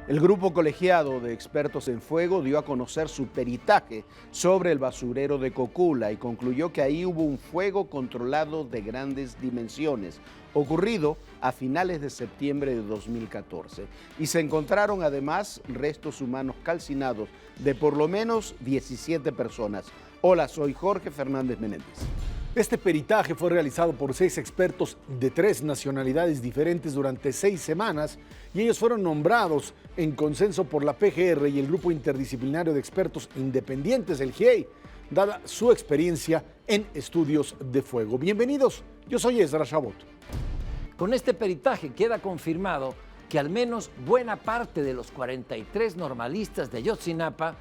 El grupo colegiado de expertos en fuego dio a conocer su peritaje sobre el basurero de Cocula y concluyó que ahí hubo un fuego controlado de grandes dimensiones, ocurrido a finales de septiembre de 2014. Y se encontraron además restos humanos calcinados de por lo menos 17 personas. Hola, soy Jorge Fernández Menéndez. Este peritaje fue realizado por 6 expertos de 3 nacionalidades diferentes durante 6 semanas y ellos fueron nombrados en consenso por la PGR y el Grupo Interdisciplinario de Expertos Independientes, el GIEI, dada su experiencia en estudios de fuego. Bienvenidos, yo soy Ezra Chabot. Con este peritaje queda confirmado que al menos buena parte de los 43 normalistas de Ayotzinapa,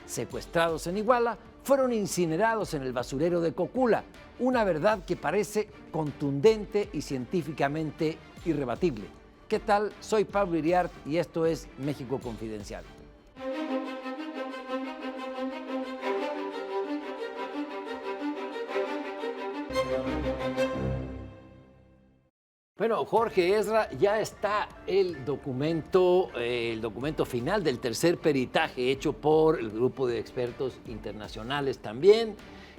secuestrados en Iguala, fueron incinerados en el basurero de Cocula, una verdad que parece contundente y científicamente irrebatible. ¿Qué tal? Soy Pablo Iriart y esto es México Confidencial. Bueno, Jorge, Ezra, ya está el documento final del tercer peritaje hecho por el grupo de expertos internacionales también,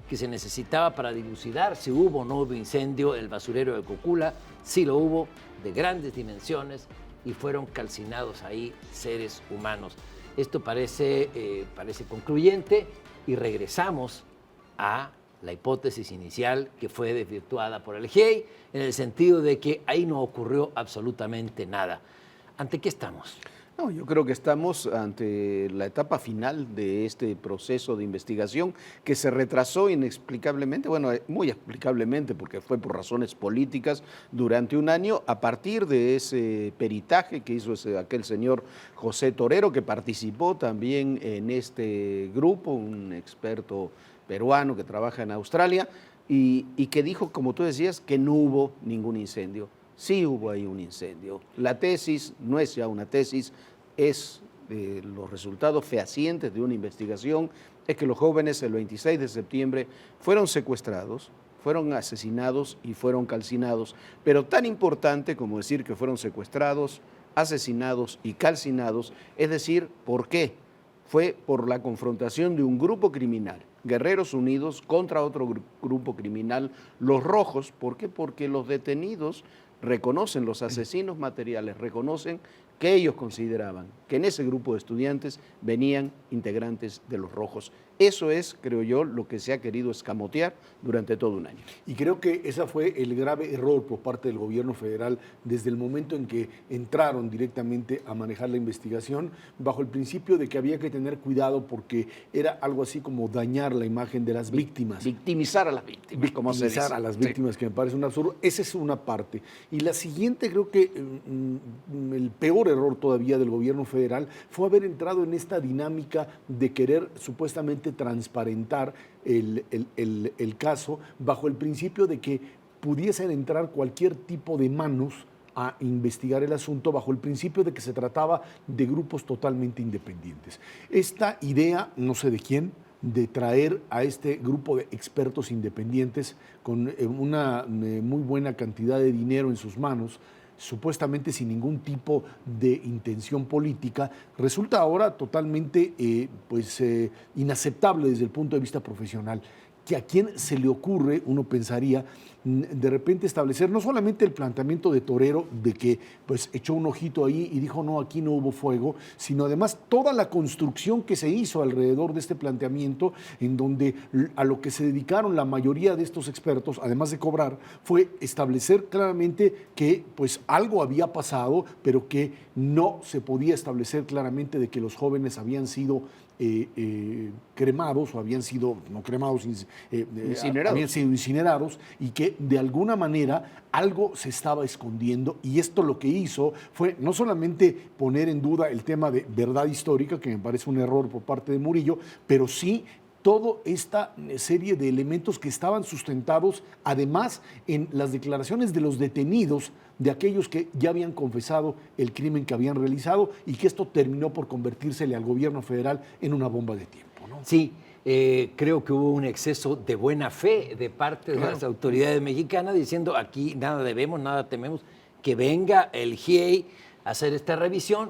que se necesitaba para dilucidar si hubo o no hubo incendio en el basurero de Cocula. Sí lo hubo, de grandes dimensiones, y fueron calcinados ahí seres humanos. Esto parece concluyente y regresamos a la hipótesis inicial que fue desvirtuada por el GIEI, en el sentido de que ahí no ocurrió absolutamente nada. ¿Ante qué estamos? No, yo creo que estamos ante la etapa final de este proceso de investigación que se retrasó inexplicablemente, bueno, muy explicablemente porque fue por razones políticas durante un año a partir de ese peritaje que hizo aquel señor José Torero, que participó también en este grupo, un experto peruano que trabaja en Australia y que dijo, como tú decías, que no hubo ningún incendio. Sí hubo ahí un incendio. La tesis no es ya una tesis, es los resultados fehacientes de una investigación, es que los jóvenes el 26 de septiembre fueron secuestrados, fueron asesinados y fueron calcinados, pero tan importante como decir que fueron secuestrados, asesinados y calcinados, es decir, ¿por qué? Fue por la confrontación de un grupo criminal, Guerreros Unidos, contra otro grupo criminal, Los Rojos. ¿Por qué? Porque los detenidos reconocen, los asesinos materiales reconocen que ellos consideraban que en ese grupo de estudiantes venían integrantes de Los Rojos. Eso es, creo yo, lo que se ha querido escamotear durante todo un año. Y creo que ese fue el grave error por parte del gobierno federal desde el momento en que entraron directamente a manejar la investigación, bajo el principio de que había que tener cuidado porque era algo así como dañar la imagen de las víctimas. Victimizar a las víctimas, como se dice. Victimizar a las víctimas, sí. Que me parece un absurdo. Esa es una parte. Y la siguiente, creo que el peor error todavía del gobierno federal fue haber entrado en esta dinámica de querer supuestamente transparentar el caso bajo el principio de que pudiesen entrar cualquier tipo de manos a investigar el asunto bajo el principio de que se trataba de grupos totalmente independientes. Esta idea, no sé de quién, de traer a este grupo de expertos independientes con una muy buena cantidad de dinero en sus manos, supuestamente sin ningún tipo de intención política, resulta ahora totalmente inaceptable desde el punto de vista profesional. Que a quién se le ocurre, uno pensaría, de repente establecer no solamente el planteamiento de Torero de que pues echó un ojito ahí y dijo no, aquí no hubo fuego, sino además toda la construcción que se hizo alrededor de este planteamiento, en donde a lo que se dedicaron la mayoría de estos expertos, además de cobrar, fue establecer claramente que pues algo había pasado, pero que no se podía establecer claramente de que los jóvenes habían sido cremados o habían sido, no cremados, habían sido incinerados y que de alguna manera algo se estaba escondiendo, y esto lo que hizo fue no solamente poner en duda el tema de verdad histórica, que me parece un error por parte de Murillo, pero sí toda esta serie de elementos que estaban sustentados además en las declaraciones de los detenidos, de aquellos que ya habían confesado el crimen que habían realizado, y que esto terminó por convertírsele al gobierno federal en una bomba de tiempo, ¿no? Sí, creo que hubo un exceso de buena fe de parte de las autoridades mexicanas diciendo aquí nada debemos, nada tememos, que venga el GIEI a hacer esta revisión.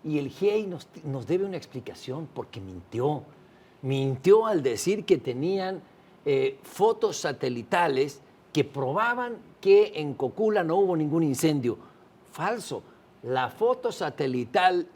Y el GIEI nos debe una explicación porque mintió. Mintió al decir que tenían fotos satelitales que probaban que en Cocula no hubo ningún incendio. Falso. La foto satelital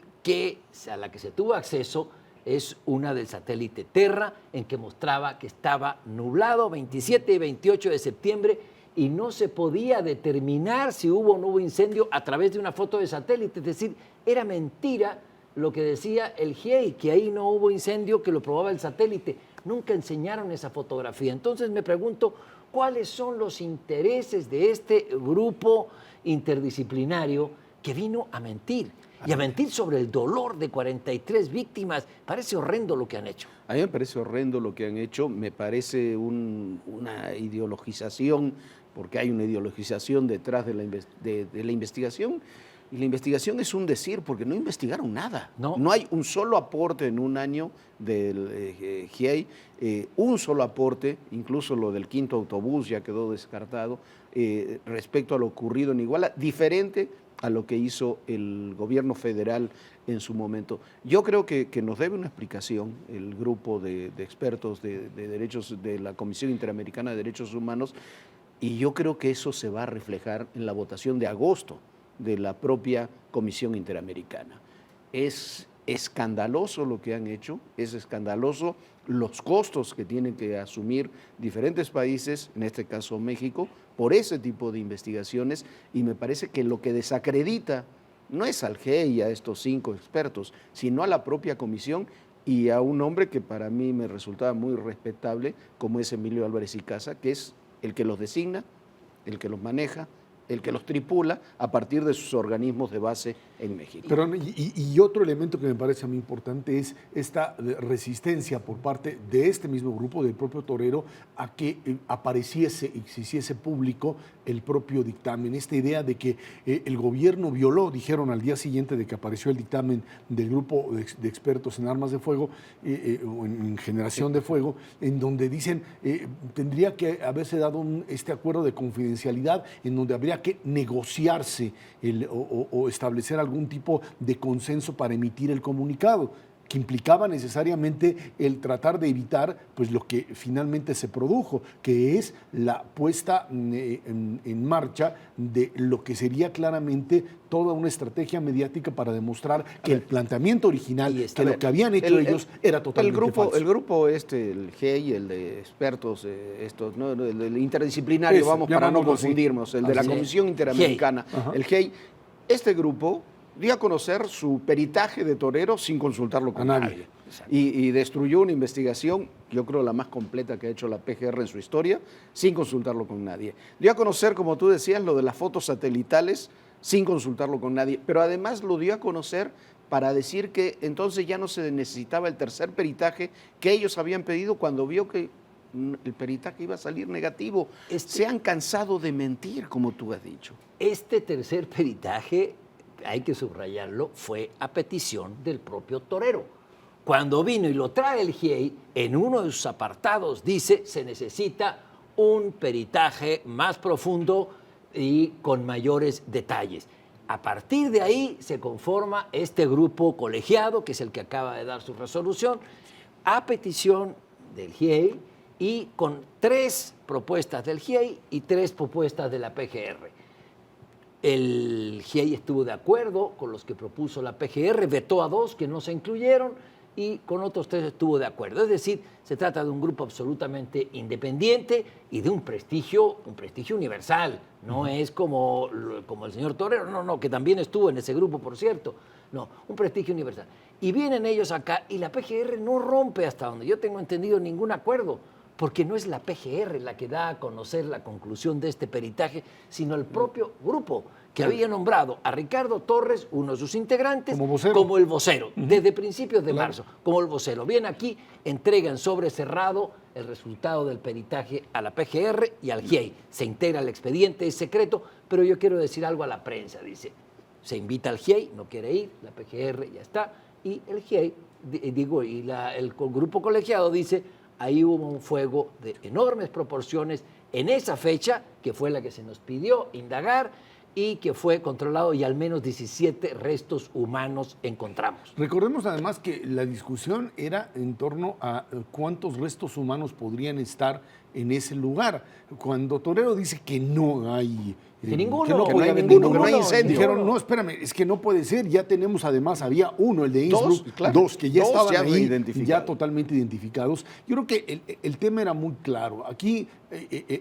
a la que se tuvo acceso es una del satélite Terra, en que mostraba que estaba nublado 27 y 28 de septiembre y no se podía determinar si hubo o no hubo incendio a través de una foto de satélite. Es decir, era mentira lo que decía el GIEI, que ahí no hubo incendio, que lo probaba el satélite. Nunca enseñaron esa fotografía. Entonces me pregunto, ¿cuáles son los intereses de este grupo interdisciplinario que vino a mentir? Y a mentir sobre el dolor de 43 víctimas. Parece horrendo lo que han hecho. A mí me parece horrendo lo que han hecho, me parece una ideologización, porque hay una ideologización detrás de la investigación, y la investigación es un decir, porque no investigaron nada. No hay un solo aporte en un año del GIEI, un solo aporte, incluso lo del quinto autobús ya quedó descartado, respecto a lo ocurrido en Iguala, diferente a lo que hizo el gobierno federal en su momento. Yo creo que nos debe una explicación el grupo de expertos de derechos de la Comisión Interamericana de Derechos Humanos, y yo creo que eso se va a reflejar en la votación de agosto de la propia Comisión Interamericana. Es escandaloso lo que han hecho, es escandaloso los costos que tienen que asumir diferentes países, en este caso México, por ese tipo de investigaciones, y me parece que lo que desacredita no es al GIEI y a estos 5 expertos, sino a la propia comisión y a un hombre que para mí me resultaba muy respetable, como es Emilio Álvarez y Casa, que es el que los designa, el que los maneja, el que los tripula a partir de sus organismos de base en México. Pero, y otro elemento que me parece a mí importante es esta resistencia por parte de este mismo grupo, del propio Torero, a que apareciese y se hiciese público el propio dictamen. Esta idea de que el gobierno violó, dijeron al día siguiente de que apareció el dictamen del grupo de expertos en armas de fuego o en generación de fuego, en donde dicen tendría que haberse dado este acuerdo de confidencialidad en donde habría que negociarse o establecer algún tipo de consenso para emitir el comunicado, que implicaba necesariamente el tratar de evitar pues lo que finalmente se produjo, que es la puesta en marcha de lo que sería claramente toda una estrategia mediática para demostrar que el planteamiento original, que lo que habían hecho ellos era totalmente falso. El grupo el GIEI, el de expertos, ¿no? el interdisciplinario, vamos para no confundirnos, el de la Comisión Interamericana, el GIEI, este grupo dio a conocer su peritaje de torero sin consultarlo con nadie. Y destruyó una investigación, yo creo la más completa que ha hecho la PGR en su historia, sin consultarlo con nadie. Dio a conocer, como tú decías, lo de las fotos satelitales sin consultarlo con nadie, pero además lo dio a conocer para decir que entonces ya no se necesitaba el tercer peritaje que ellos habían pedido cuando vio que el peritaje iba a salir negativo. Se han cansado de mentir, como tú has dicho. Este tercer peritaje, hay que subrayarlo, fue a petición del propio Torero. Cuando vino y lo trae el GIEI, en uno de sus apartados dice se necesita un peritaje más profundo y con mayores detalles. A partir de ahí se conforma este grupo colegiado, que es el que acaba de dar su resolución, a petición del GIEI y con 3 propuestas del GIEI y 3 propuestas de la PGR. El GIEI estuvo de acuerdo con los que propuso la PGR, vetó a 2 que no se incluyeron y con otros 3 estuvo de acuerdo. Es decir, se trata de un grupo absolutamente independiente y de un prestigio universal. No es como el señor Torero, no, que también estuvo en ese grupo, por cierto. No, un prestigio universal. Y vienen ellos acá y la PGR no rompe, hasta donde yo tengo entendido, ningún acuerdo, porque no es la PGR la que da a conocer la conclusión de este peritaje, sino el propio grupo que había nombrado a Ricardo Torres, uno de sus integrantes, como el vocero, desde principios de marzo, como el vocero. Viene aquí, entregan sobre cerrado el resultado del peritaje a la PGR y al GIEI. Se integra el expediente, es secreto, pero yo quiero decir algo a la prensa, dice. Se invita al GIEI, no quiere ir, la PGR ya está, y el GIEI, el grupo colegiado dice, ahí hubo un fuego de enormes proporciones en esa fecha, que fue la que se nos pidió indagar, y que fue controlado y al menos 17 restos humanos encontramos. Recordemos además que la discusión era en torno a cuántos restos humanos podrían estar en ese lugar. Cuando Torero dice que no hay... Que ninguno, que no que podía no hay haber ninguno, que no hay incendio. Dijeron, no, espérame, es que no puede ser, ya tenemos además, había uno, el de Innsbruck, claro, dos que ya dos estaban ya ahí, identificados. ya totalmente identificados. Yo creo que el tema era muy claro. Aquí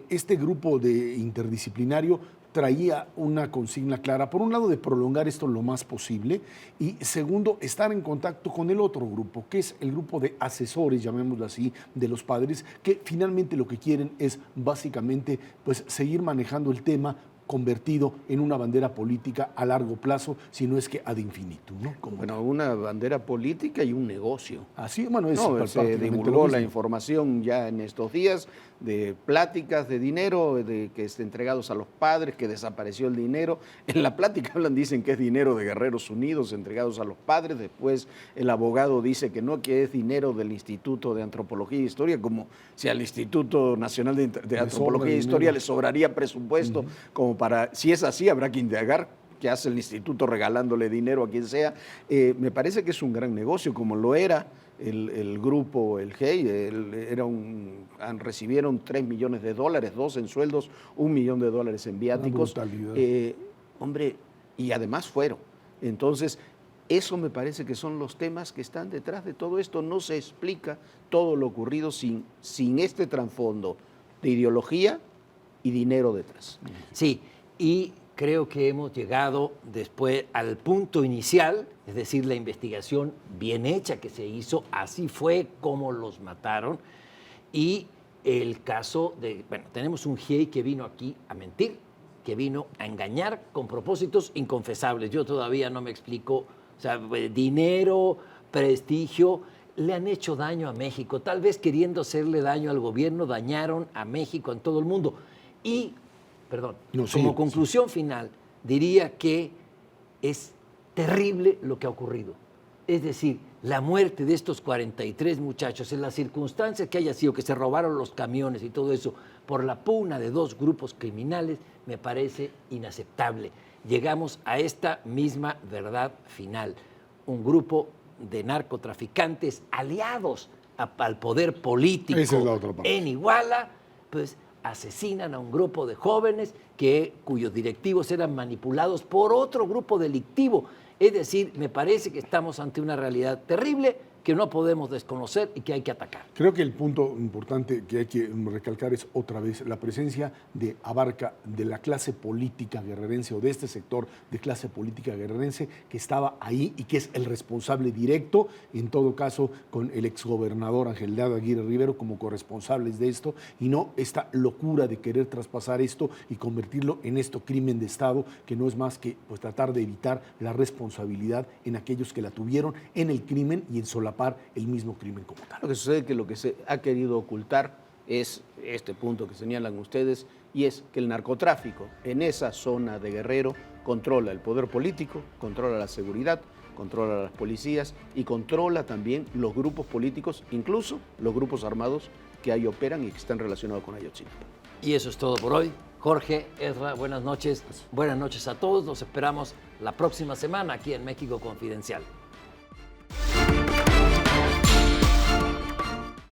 este grupo de interdisciplinario traía una consigna clara, por un lado, de prolongar esto lo más posible y segundo, estar en contacto con el otro grupo, que es el grupo de asesores, llamémoslo así, de los padres, que finalmente lo que quieren es básicamente pues, seguir manejando el tema convertido en una bandera política a largo plazo, si no es que ad infinitum, ¿no? Bueno, una bandera política y un negocio. Así, bueno, es No, se prácticamente divulgó lo la mismo. información ya en estos días de pláticas de dinero de que entregados a los padres, que desapareció el dinero. En la plática dicen que es dinero de Guerreros Unidos entregados a los padres. Después el abogado dice que no, que es dinero del Instituto de Antropología e Historia, como si al Instituto Nacional de Antropología e Historia le sobraría presupuesto como para, si es así, habrá que indagar qué hace el instituto regalándole dinero a quien sea. Me parece que es un gran negocio, como lo era el grupo, el GEI, recibieron $3 millones, 2 en sueldos, $1 millón en viáticos. Hombre, y además fueron. Entonces, eso me parece que son los temas que están detrás de todo esto. No se explica todo lo ocurrido sin este trasfondo de ideología y dinero detrás. Sí, y creo que hemos llegado después al punto inicial, es decir, la investigación bien hecha que se hizo, así fue como los mataron, y el caso de, bueno, tenemos un GIEI que vino aquí a mentir, que vino a engañar con propósitos inconfesables. Yo todavía no me explico, o sea, dinero, prestigio, le han hecho daño a México. Tal vez queriendo hacerle daño al gobierno, dañaron a México en todo el mundo. Y, perdón, como conclusión final, diría que es terrible lo que ha ocurrido. Es decir, la muerte de estos 43 muchachos, en las circunstancias que haya sido, que se robaron los camiones y todo eso, por la pugna de 2 grupos criminales, me parece inaceptable. Llegamos a esta misma verdad final. Un grupo de narcotraficantes aliados al poder político en Iguala, pues asesinan a un grupo de jóvenes cuyos directivos eran manipulados por otro grupo delictivo. Es decir, me parece que estamos ante una realidad terrible que no podemos desconocer y que hay que atacar. Creo que el punto importante que hay que recalcar es otra vez la presencia de Abarca, de la clase política guerrerense o de este sector de clase política guerrerense que estaba ahí y que es el responsable directo, en todo caso con el exgobernador Ángel Delgado Aguirre Rivero como corresponsables de esto, y no esta locura de querer traspasar esto y convertirlo en esto crimen de Estado, que no es más que pues, tratar de evitar la responsabilidad en aquellos que la tuvieron en el crimen y en solapar el mismo crimen como tal. Lo que sucede es que lo que se ha querido ocultar es este punto que señalan ustedes, y es que el narcotráfico en esa zona de Guerrero controla el poder político, controla la seguridad, controla a las policías y controla también los grupos políticos, incluso los grupos armados que ahí operan y que están relacionados con Ayotzinapa. Y eso es todo por hoy. Jorge, Ezra, buenas noches. Buenas noches a todos. Los esperamos la próxima semana aquí en México Confidencial.